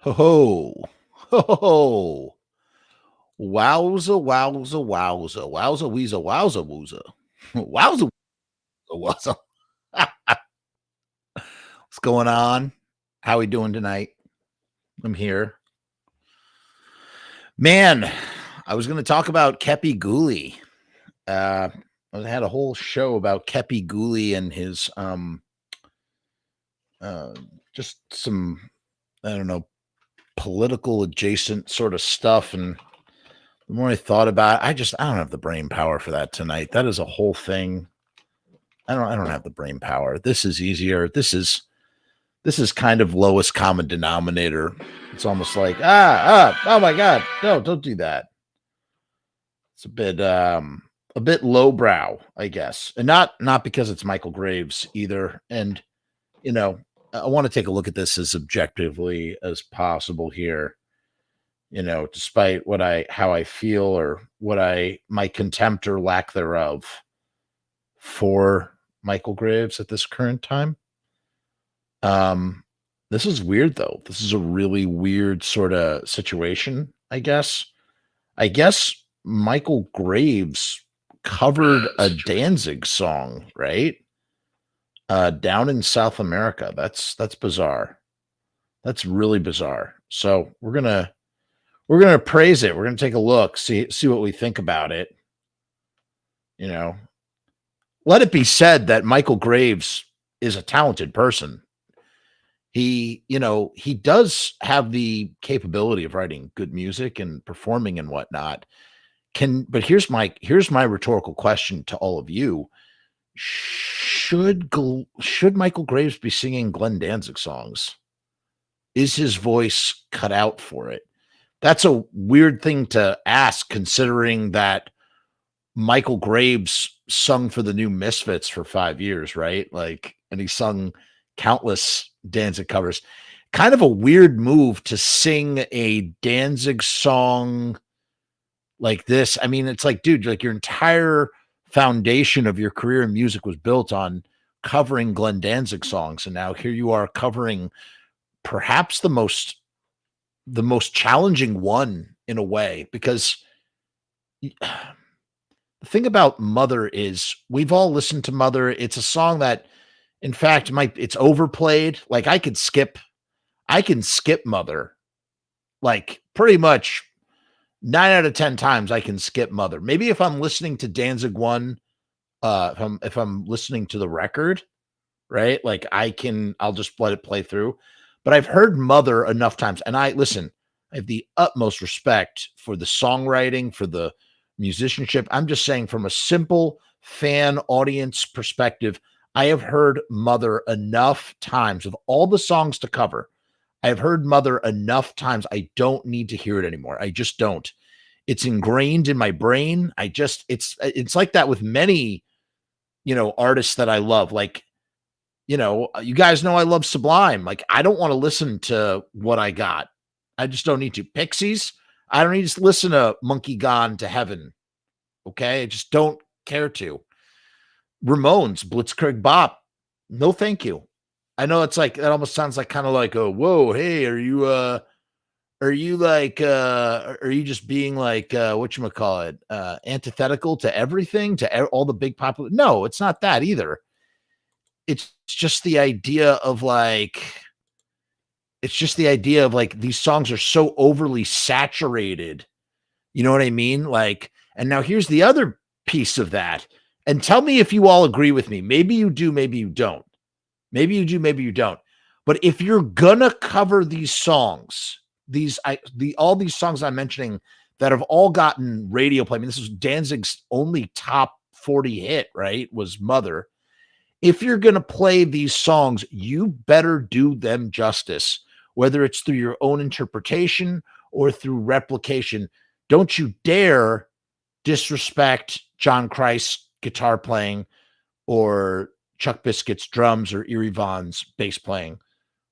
Ho ho. Ho ho. Wowza, wowza, wowza. Wowza, weeza, wowza, wooza. Wowza, wowza. What's going on? How we doing tonight? I'm here. Man, I was going to talk about Kepi Ghoulie. I had a whole show about Kepi Ghoulie and his just some, I don't know, political adjacent sort of stuff. And the more I thought about it, I don't have the brain power for that tonight. That is a whole thing. I don't have the brain power. This is easier. This is kind of lowest common denominator. It's almost like oh my god, no, don't do that. It's a bit lowbrow, I guess, and not because it's Michale Graves either. And I want to take a look at this as objectively as possible here. Despite how I feel or my contempt or lack thereof for Michale Graves at this current time. This is weird though. This is a really weird sort of situation, I guess. Michale Graves covered a Danzig song, right? Down in South America. That's bizarre. That's really bizarre. So we're gonna praise it. We're gonna take a look, see what we think about it. Let it be said that Michale Graves is a talented person. He does have the capability of writing good music and performing and whatnot. But here's my rhetorical question to all of you. Should Michale Graves be singing Glenn Danzig songs? Is his voice cut out for it? That's a weird thing to ask, considering that Michale Graves sung for the new Misfits for 5 years, right? And he sung countless Danzig covers. Kind of a weird move to sing a Danzig song like this. I mean, it's like, dude, like your entire foundation of your career in music was built on covering Glenn Danzig songs, and now here you are covering perhaps the most challenging one in a way, because the thing about Mother is we've all listened to Mother. It's a song that, in fact, it's overplayed. Like I can skip Mother. Like pretty much 9 out of 10 times I can skip Mother. Maybe if I'm listening to Danzig 1, if I'm listening to the record, right? Like I'll just let it play through. But I've heard Mother enough times, and I have the utmost respect for the songwriting, for the musicianship. I'm just saying, from a simple fan audience perspective, I have heard Mother enough times. Of all the songs to cover, I have heard Mother enough times. I don't need to hear it anymore. I just don't. It's ingrained in my brain. It's like that with many, artists that I love. Like, you guys know I love Sublime. Like, I don't want to listen to What I Got. I just don't need to. Pixies, I don't need to listen to Monkey Gone to Heaven. Okay? I just don't care to. Ramones, Blitzkrieg Bop. No, thank you. I know it's like, that almost sounds like kind of like, oh, whoa, hey, are you just being like, whatchamacallit, antithetical to everything, to all the big popular? No, it's not that either. It's just the idea of like, these songs are so overly saturated. You know what I mean? Like, and now here's the other piece of that. And tell me if you all agree with me. Maybe you do, maybe you don't. Maybe you do, maybe you don't. But if you're gonna cover these songs, all these songs I'm mentioning that have all gotten radio play. I mean, this is Danzig's only top 40 hit, right? Was Mother. If you're gonna play these songs, you better do them justice, whether it's through your own interpretation or through replication. Don't you dare disrespect John Christ's guitar playing, or Chuck Biscuit's drums, or Eerie Vaughn's bass playing,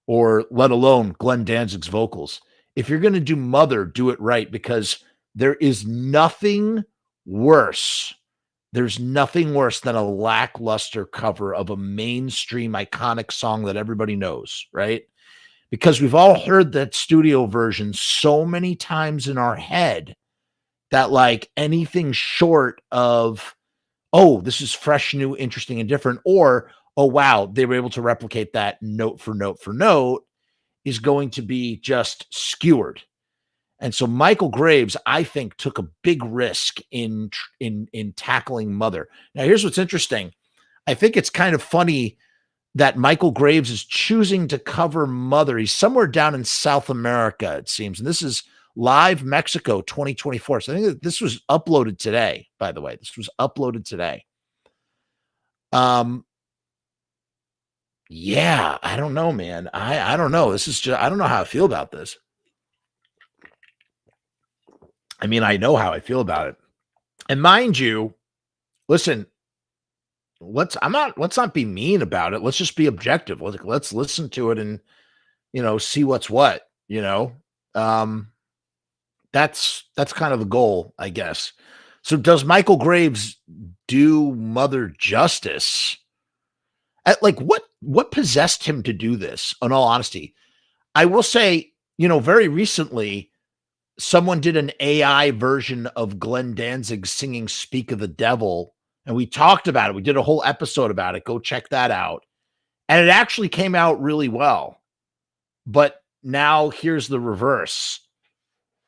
or let alone Glenn Danzig's vocals. If you're going to do Mother, do it right, because there is nothing worse. There's nothing worse than a lackluster cover of a mainstream iconic song that everybody knows, right? because we've all heard that studio version so many times in our head that like anything short of, oh, this is fresh, new, interesting, and different, or, oh, wow, they were able to replicate that note for note for note, is going to be just skewered. And so Michael Graves, I think, took a big risk in tackling Mother. Now, here's what's interesting. I think it's kind of funny that Michael Graves is choosing to cover Mother. He's somewhere down in South America, it seems. And this is Live Mexico 2024. So I think that this was uploaded today, by the way. This was uploaded today. Yeah, I don't know, man. I don't know. This is just, I don't know how I feel about this. I mean, I know how I feel about it. And mind you, listen, let's not be mean about it. Let's just be objective. Let's listen to it and, see what's what, that's kind of the goal, I guess. So does Michael Graves do Mother justice? Like what possessed him to do this? In all honesty, I will say, very recently, someone did an AI version of Glenn Danzig singing "Speak of the Devil," and we talked about it. We did a whole episode about it. Go check that out. And it actually came out really well. But now here's the reverse.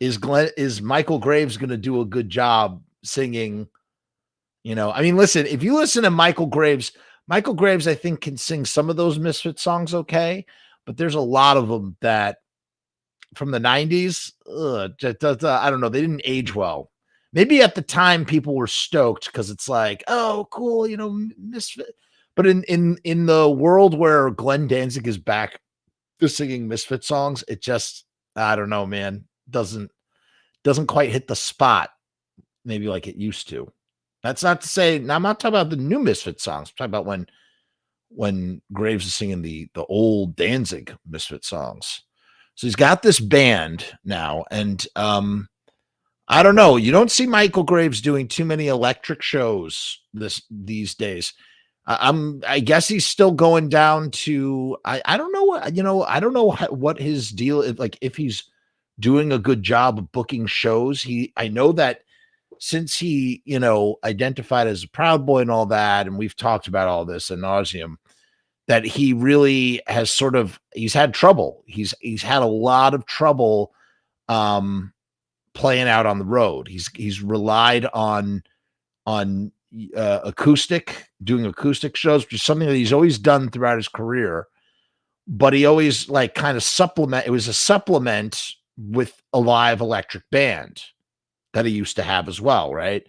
Is Michael Graves going to do a good job singing? I mean, listen, if you listen to Michael Graves, I think, can sing some of those Misfit songs okay, but there's a lot of them that from the 90s, I don't know, they didn't age well. Maybe at the time people were stoked because it's like, oh, cool, Misfit. But in the world where Glenn Danzig is back to singing Misfit songs, it just, I don't know, man, doesn't quite hit the spot maybe like it used to. That's not to say, now I'm not talking about the new Misfit songs. I'm talking about when Graves is singing the old Danzig Misfit songs. So he's got this band now, and I don't know. You don't see Michael Graves doing too many electric shows these days. I guess he's still going down to, I don't know what, I don't know what his deal is, like if he's doing a good job of booking shows. I know that since he, identified as a Proud Boy and all that, and we've talked about all this ad nauseum, that he really has he's had trouble. He's had a lot of trouble playing out on the road. He's relied on doing acoustic shows, which is something that he's always done throughout his career. But he always kind of it was a supplement with a live electric band that he used to have as well, right?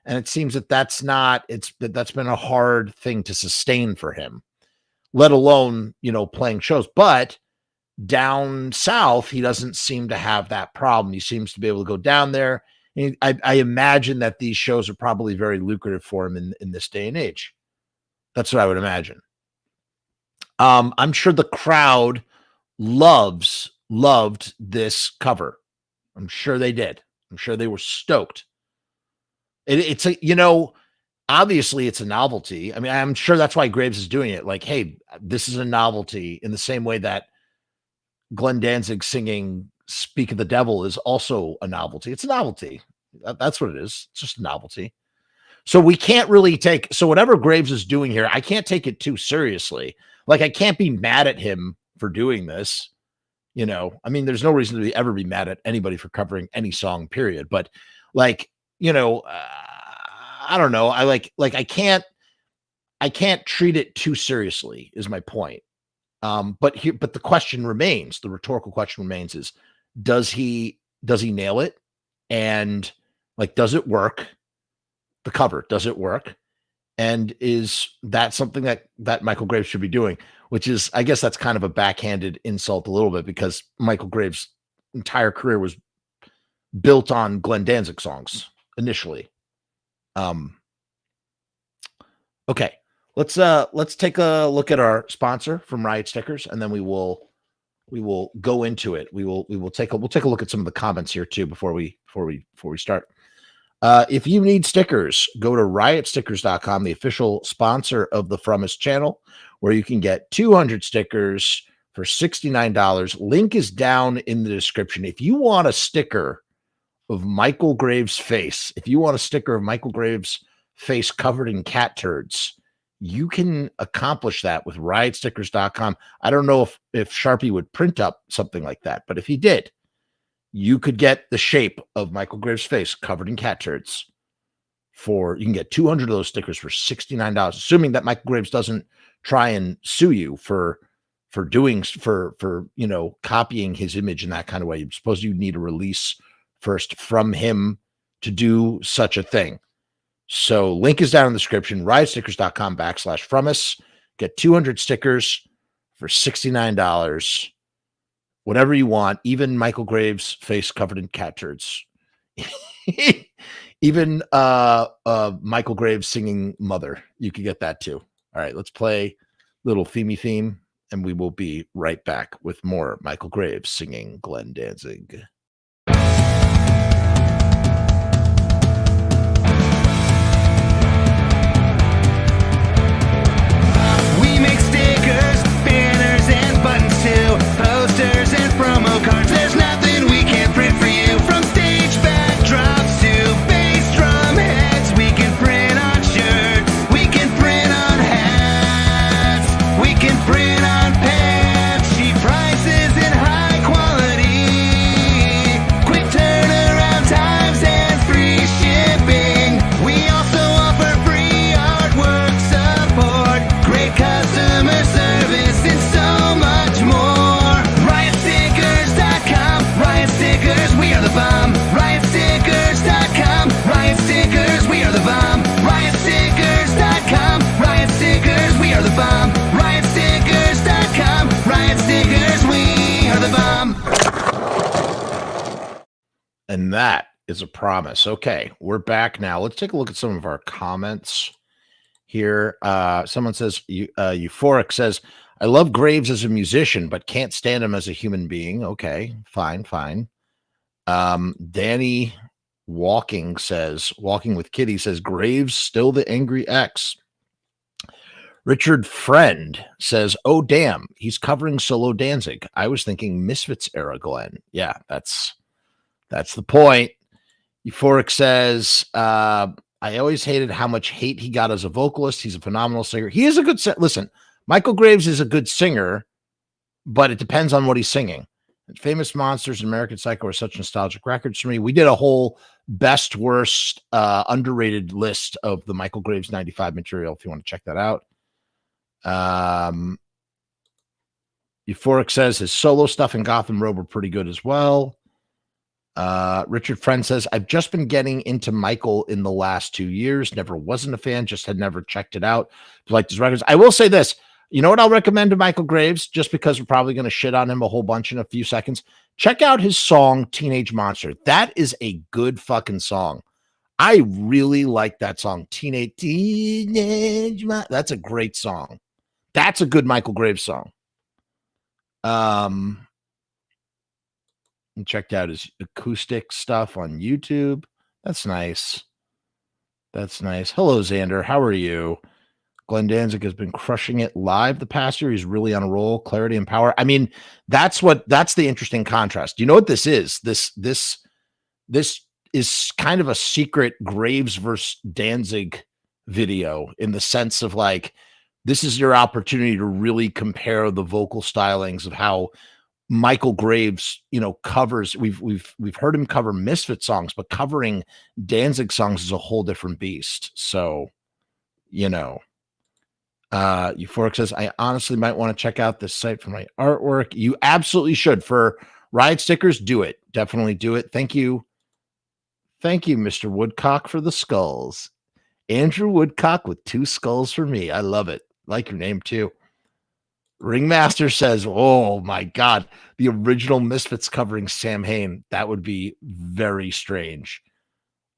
And it seems that's been a hard thing to sustain for him, let alone, playing shows. But down south, he doesn't seem to have that problem. He seems to be able to go down there. And I imagine that these shows are probably very lucrative for him in this day and age. That's what I would imagine. I'm sure the crowd loved this cover. I'm sure they did. I'm sure they were stoked. It's obviously it's a novelty. I mean, I'm sure that's why Graves is doing it. Like, hey, this is a novelty, in the same way that Glenn Danzig singing "Speak of the Devil" is also a novelty. It's a novelty. That's what it is. It's just a novelty. So we can't really so whatever Graves is doing here, I can't take it too seriously. Like, I can't be mad at him for doing this. I mean, there's no reason to ever be mad at anybody for covering any song, period. But I don't know. I can't treat it too seriously is my point. But the question remains, the rhetorical question remains, is does he nail it? And does it work? The cover, does it work? And is that something that Michael Graves should be doing? Which is, I guess that's kind of a backhanded insult a little bit, because Michael Graves' entire career was built on Glenn Danzig songs initially. Okay, let's take a look at our sponsor from Riot Stickers, and then we will go into it. We'll take a look at some of the comments here too before we start. If you need stickers, go to riotstickers.com, the official sponsor of the Frumess channel, where you can get 200 stickers for $69. Link is down in the description. If you want a sticker of Michale Graves' face, if you want a sticker of Michale Graves' face covered in cat turds, you can accomplish that with riotstickers.com. I don't know if Sharpie would print up something like that, but if he did, you could get the shape of Michale Graves' face covered in cat turds you can get 200 of those stickers for $69, assuming that Michale Graves doesn't try and sue you for copying his image in that kind of way. You're supposed you need a release first from him to do such a thing. So link is down in the description, riotstickers.com/Frumess. Get 200 stickers for $69. Whatever you want, even Michale Graves' face covered in cat turds. Even Michale Graves singing Mother. You can get that too. All right, let's play little themey theme, and we will be right back with more Michale Graves singing Glenn Danzig. We make stickers, banners, and buttons too, posters and promo cards. There's nothing we can't print for you. From stage backdrops to bass drum heads, we can print on shirts, we can print on hats, we can print on pants. Cheap prices and high quality, quick turnaround times and free shipping. We also offer free artwork support, great customer service, and so much more. Riotstickers.com, Riot Stickers, we are the bomb. Riotstickers.com, Riot Stickers, we are the bomb. Riotstickers.com, Riot Stickers, we are the bomb. Riotstickers.com, Riot Stickers, we are the bomb. And that is a promise. Okay, we're back now. Let's take a look at some of our comments here. Someone says, Euphoric says, I love Graves as a musician, but can't stand him as a human being. Okay, fine. Danny Walking with Kitty says, Graves still the angry ex. Richard Friend says, oh, damn, he's covering solo Danzig. I was thinking Misfits era Glenn. Yeah, that's the point. Euphoric says, I always hated how much hate he got as a vocalist. He's a phenomenal singer. He is a good listen, Michale Graves is a good singer, but it depends on what he's singing. Famous Monsters and American Psycho are such nostalgic records for me. We did a whole best, worst, underrated list of the Michale Graves 95 material if you want to check that out. Euphoric says his solo stuff in Gotham Road were pretty good as well. Richard Friend says, I've just been getting into Michale in the last 2 years. Never wasn't a fan, just had never checked it out. Liked his records. I will say this. You know what I'll recommend to Michale Graves, just because we're probably going to shit on him a whole bunch in a few seconds? Check out his song, Teenage Monster. That is a good fucking song. I really like that song, Teenage Monster. That's a great song. That's a good Michale Graves song. And checked out his acoustic stuff on YouTube. That's nice. Hello, Xander. How are you? Glenn Danzig has been crushing it live the past year. He's really on a roll, clarity and power. I mean, that's the interesting contrast. You know what this is? This is kind of a secret Graves versus Danzig video, in the sense of like, this is your opportunity to really compare the vocal stylings of how Michale Graves, covers. We've heard him cover Misfit songs, but covering Danzig songs is a whole different beast. So, Euphoric says, I honestly might want to check out this site for my artwork. You absolutely should. For Riot Stickers, do it. Definitely do it. Thank you, Mr. Woodcock, for the skulls. Andrew Woodcock with 2 skulls for me. I love it. Like your name too. Ringmaster says, oh my God, the original Misfits covering Sam Hain. That would be very strange.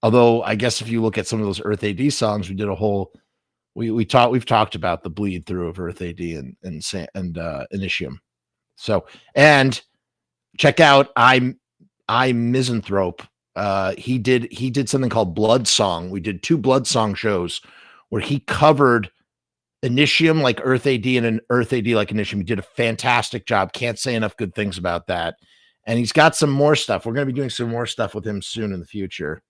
Although I guess if you look at some of those Earth AD songs, we did a whole, we've talked about the bleed through of Earth AD and Initium. So, and check out I Misanthrope. He did something called Blood Song. We did 2 Blood Song shows where he covered Initium like Earth AD and an Earth AD like Initium. He did a fantastic job. Can't say enough good things about that. And he's got some more stuff. We're going to be doing some more stuff with him soon in the future.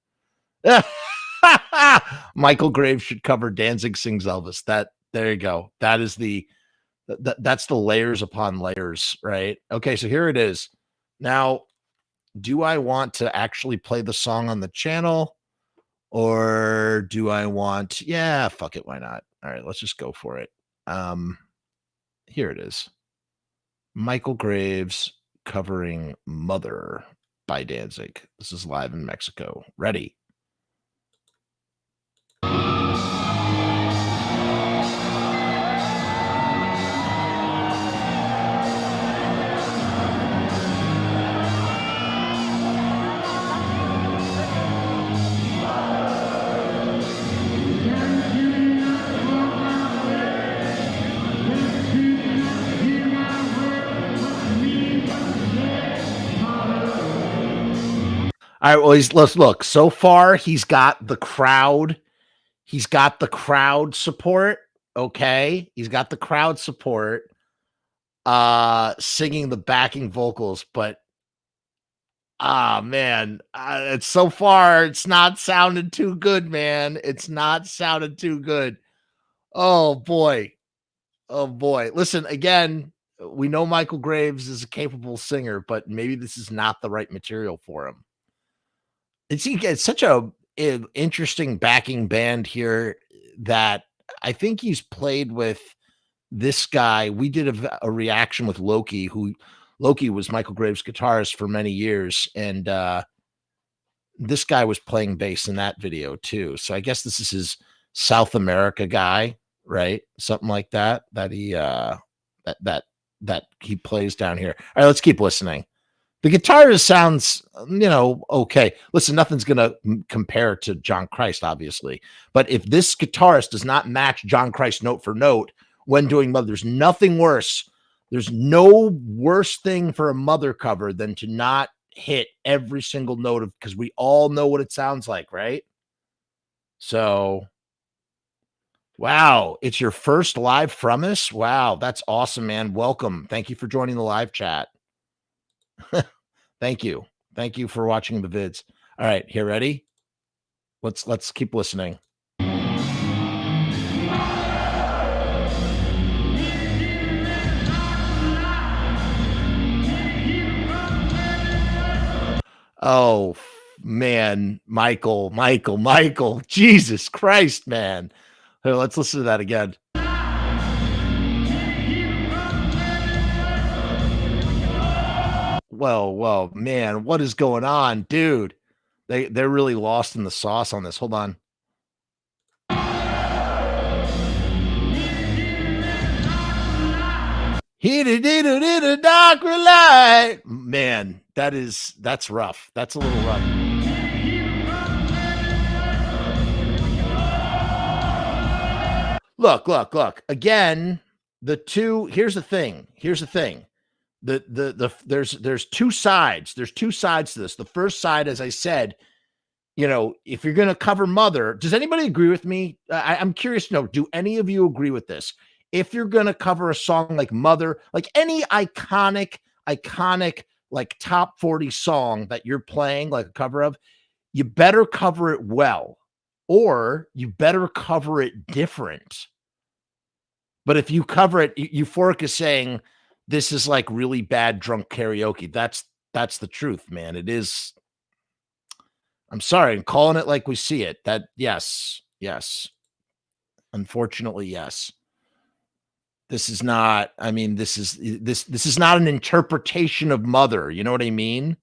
Michael Graves should cover Danzig Sings Elvis. There you go. That is that's the layers upon layers, right? Okay, so here it is. Now, do I want to actually play the song on the channel? Or do I want, yeah, fuck it, why not? All right, let's just go for it. Here it is. Michael Graves covering Mother by Danzig. This is live in Mexico. Ready? All right, well, let's look. So far, he's got the crowd. He's got the crowd support. Okay. He's got the crowd support singing the backing vocals, but man, it's so far, it's not sounding too good, man. It's not sounding too good. Oh boy. Oh boy. Listen, again, we know Michael Graves is a capable singer, but maybe this is not the right material for him. It's such a interesting backing band here that I think he's played with this guy. We did a reaction with Loki, who Loki was Michael Graves' guitarist for many years, and this guy was playing bass in that video too. So I guess this is his South America guy, right? Something like that. That he plays down here. All right, let's keep listening. The guitar sounds, okay. Listen, nothing's going to compare to John Christ, obviously. But if this guitarist does not match John Christ note for note when doing Mother, there's nothing worse. There's no worse thing for a Mother cover than to not hit every single note because we all know what it sounds like, right? So, wow. It's your first live Frumess? Wow, that's awesome, man. Welcome. Thank you for joining the live chat. Thank you for watching the vids. All right, here, ready? Let's keep listening. Oh man, Michael, Jesus Christ, man. Here, let's listen to that again. Well, man, what is going on, dude? They're really lost in the sauce on this. Hold on. Hit it in a dark light. Man, that's rough. That's a little rough. Look. Again, here's the thing. There's two sides. There's two sides to this. The first side, as I said, if you're going to cover Mother, does anybody agree with me? I'm curious to know, do any of you agree with this? If you're going to cover a song like Mother, like any iconic, like top 40 song that you're playing, like a cover of, you better cover it well, or you better cover it different. But if you cover it, Euphoric is saying, this is like really bad drunk karaoke. That's the truth, man. It is. I'm sorry. I'm calling it like we see it. Yes. Unfortunately, yes. This is not, this is not an interpretation of Mother. You know what I mean?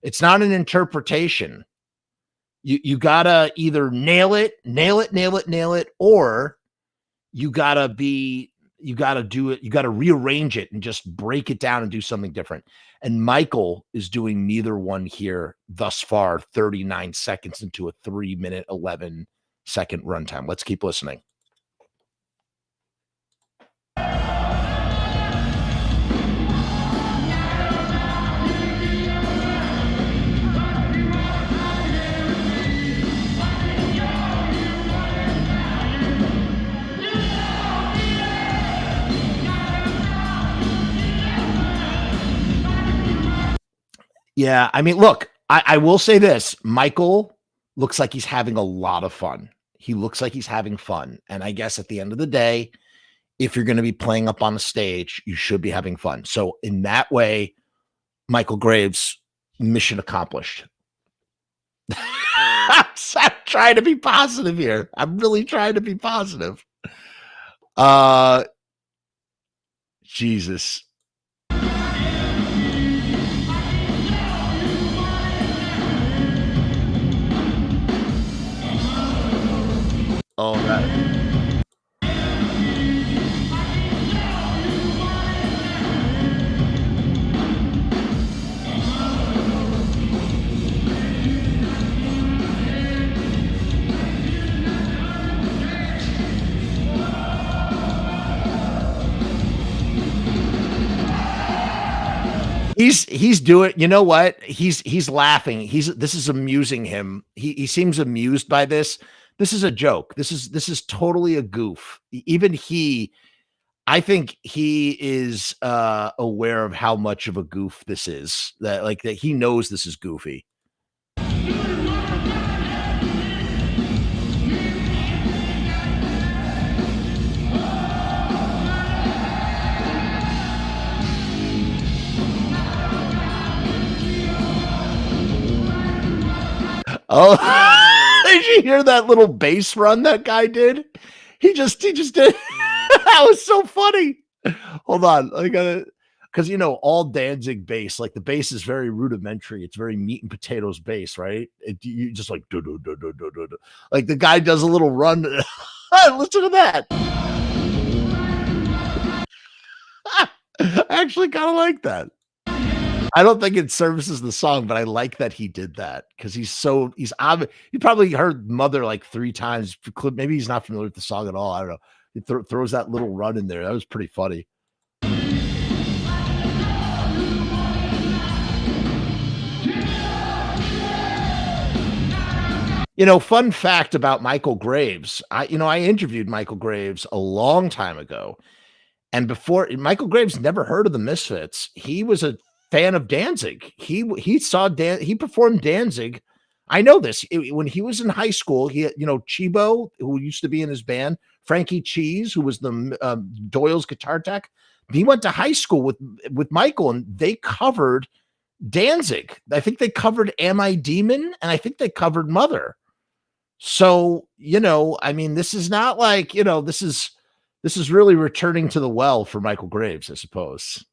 It's not an interpretation. You gotta either nail it, or you gotta do it. You got to rearrange it and just break it down and do something different. And Michael is doing neither one here thus far, 39 seconds into a 3-minute, 11-second runtime. Let's keep listening. Yeah, I mean, look, I will say this, Michael looks like he's having a lot of fun. He looks like he's having fun, and I guess at the end of the day, if you're gonna be playing up on a stage, you should be having fun. So in that way, Michael Graves, mission accomplished. I'm trying to be positive here. I'm really trying to be positive. Uh Jesus. Oh, that he's doing, you know what? He's laughing. This is amusing him. He seems amused by this. This is a joke. This is totally a goof. Even he, I think he is aware of how much of a goof this is. That like that he knows this is goofy. Oh, did you hear that little bass run that guy did? He just did. That was so funny. Hold on, I gotta, because all Danzig bass, like the bass is very rudimentary. It's very meat and potatoes bass, right? You just like do do do do do do. Like the guy does a little run. Listen to that. I actually kind of like that. I don't think it services the song, but I like that he did that because he probably heard Mother like 3 times. Maybe he's not familiar with the song at all. I don't know. He throws that little run in there. That was pretty funny. Fun fact about Michael Graves. I interviewed Michael Graves a long time ago. And before, Michael Graves never heard of the Misfits. He was a fan of Danzig. He performed Danzig. I know this. When he was in high school, Chibo, who used to be in his band, Frankie Cheese, who was the Doyle's guitar tech. He went to high school with Michael, and they covered Danzig. I think they covered Am I Demon, and I think they covered Mother. So, I mean, this is not like, this is really returning to the well for Michael Graves, I suppose.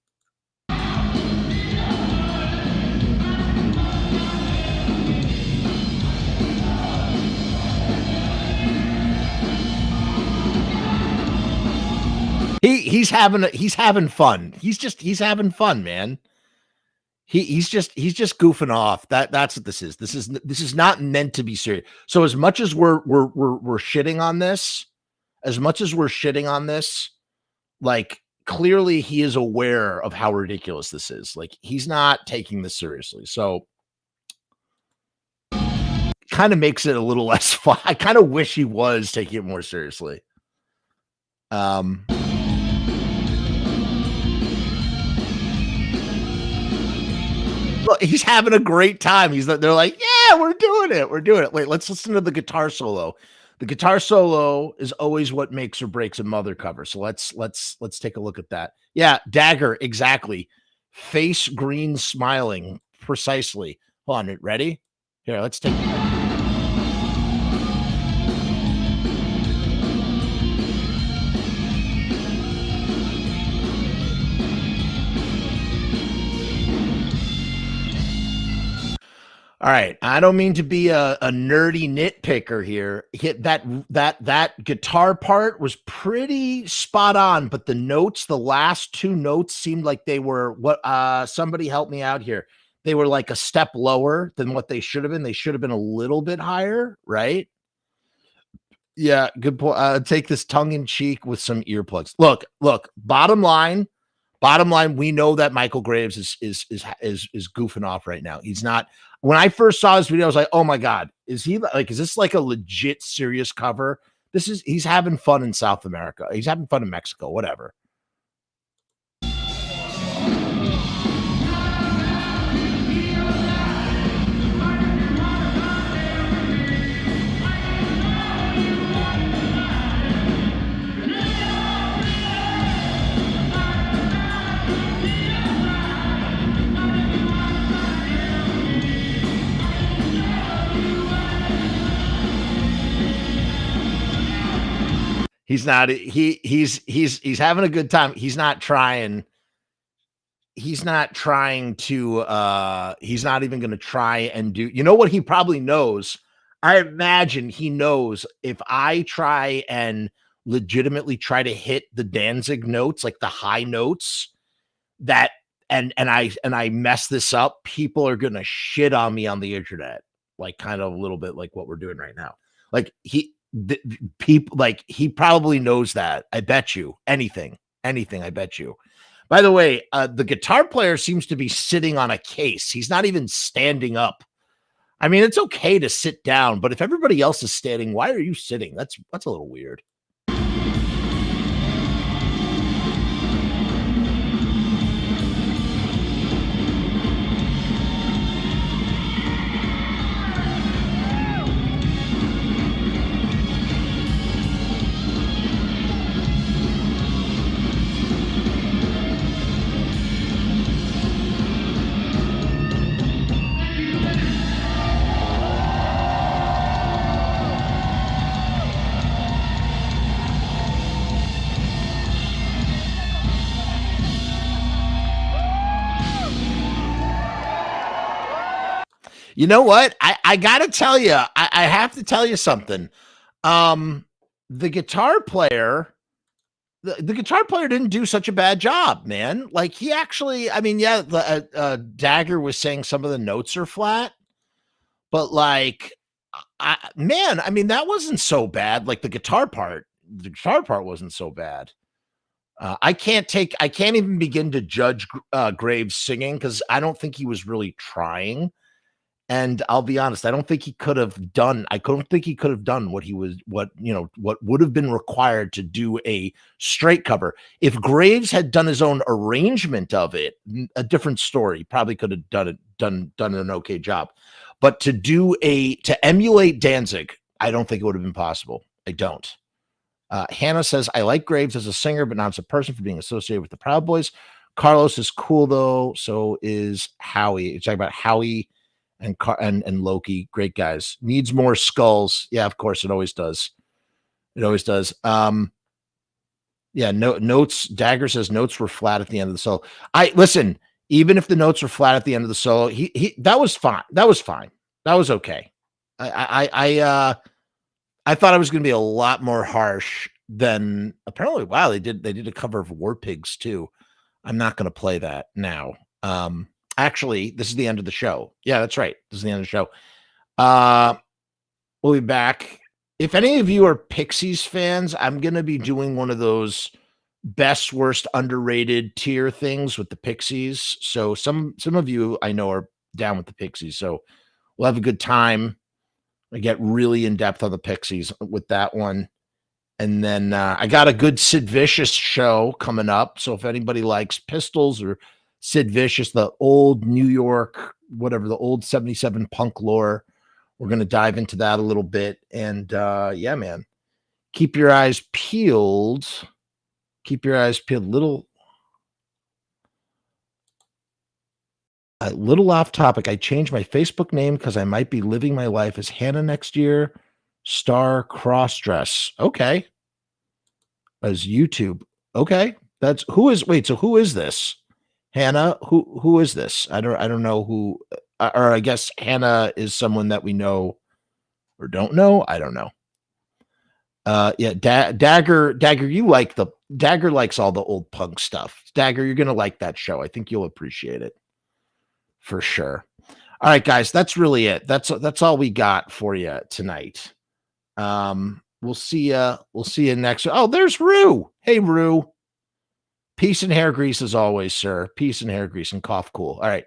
He's having fun. He's having fun, man. He's just goofing off. That's what this is. This is not meant to be serious. So as much as we're shitting on this, like clearly he is aware of how ridiculous this is. Like he's not taking this seriously. So kind of makes it a little less fun. I kind of wish he was taking it more seriously. Look, he's having a great time. They're like, yeah, we're doing it. Wait, let's listen to the guitar solo. The guitar solo is always what makes or breaks a Mother cover. So let's take a look at that. Yeah, Dagger, exactly. Face green smiling, precisely. Hold on, ready? Here, let's take. All right, I don't mean to be a nerdy nitpicker here. That guitar part was pretty spot on, but the last 2 notes seemed like they were what somebody help me out here. They were like a step lower than what they should have been. They should have been a little bit higher, right? Yeah, good point. Take this tongue in cheek with some earplugs. Look, bottom line, we know that Michael Graves is goofing off right now. He's not. When I first saw this video, I was like, oh my God, is this like a legit serious cover? He's having fun in South America. He's having fun in Mexico, whatever. He's not. He's having a good time. He's not trying. He's not trying to. He's not even going to try and do. You know what? He probably knows. I imagine he knows if I try and legitimately try to hit the Danzig notes, like the high notes, that and I mess this up, people are gonna shit on me on the internet, like kind of a little bit like what we're doing right now. Like people like he probably knows that. I bet you anything, I bet you. By the way, the guitar player seems to be sitting on a case. He's not even standing up. I mean, it's okay to sit down, but if everybody else is standing, why are you sitting? That's a little weird. You know what? I gotta tell you, I have to tell you something. The guitar player, the guitar player didn't do such a bad job, man. Like he actually, I mean, yeah, Dagger was saying some of the notes are flat, but like, man, I mean, that wasn't so bad. Like the guitar part wasn't so bad. I can't even begin to judge Graves singing because I don't think he was really trying. And I'll be honest, I don't think he could have done. I couldn't think he could have done what what would have been required to do a straight cover. If Graves had done his own arrangement of it, a different story. Probably could have done an okay job. But to emulate Danzig, I don't think it would have been possible. I don't. Hannah says, I like Graves as a singer, but not as a person for being associated with the Proud Boys. Carlos is cool though. So is Howie. You're talking about Howie and Loki, great guys. Needs more skulls. Yeah, of course, it always does. It always does. Yeah, notes. Dagger says notes were flat at the end of the solo. I listen. Even if the notes were flat at the end of the solo, that was fine. That was fine. That was okay. I thought I was going to be a lot more harsh than apparently. Wow, they did a cover of War Pigs too. I'm not going to play that now. Actually, this is the end of the show. Yeah, that's right. This is the end of the show. We'll be back. If any of you are Pixies fans, I'm going to be doing one of those best, worst, underrated tier things with the Pixies. So some of you I know are down with the Pixies. So we'll have a good time. I get really in depth on the Pixies with that one. And then I got a good Sid Vicious show coming up. So if anybody likes Pistols or Sid Vicious, the old New York, whatever, the old 77 punk lore, we're going to dive into that a little bit. And yeah, man, keep your eyes peeled. Keep your eyes peeled. A little off topic. I changed my Facebook name because I might be living my life as Hannah next year. Star crossdress. Okay. As YouTube. Okay. Who is this? Hannah, who is this? I don't know who, or I guess Hannah is someone that we know or don't know. I don't know. Yeah, Dagger, Dagger likes all the old punk stuff. Dagger, you're gonna like that show. I think you'll appreciate it for sure. All right, guys, that's really it. That's all we got for you tonight. We'll see you next. Oh, there's Rue. Hey, Rue. Peace and hair grease as always, sir. Peace and hair grease and cough cool. All right.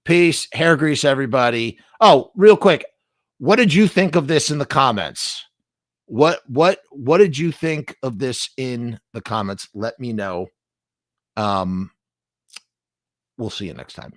Peace, hair grease, everybody. Oh, real quick. What did you think of this in the comments? What did you think of this in the comments? Let me know. We'll see you next time.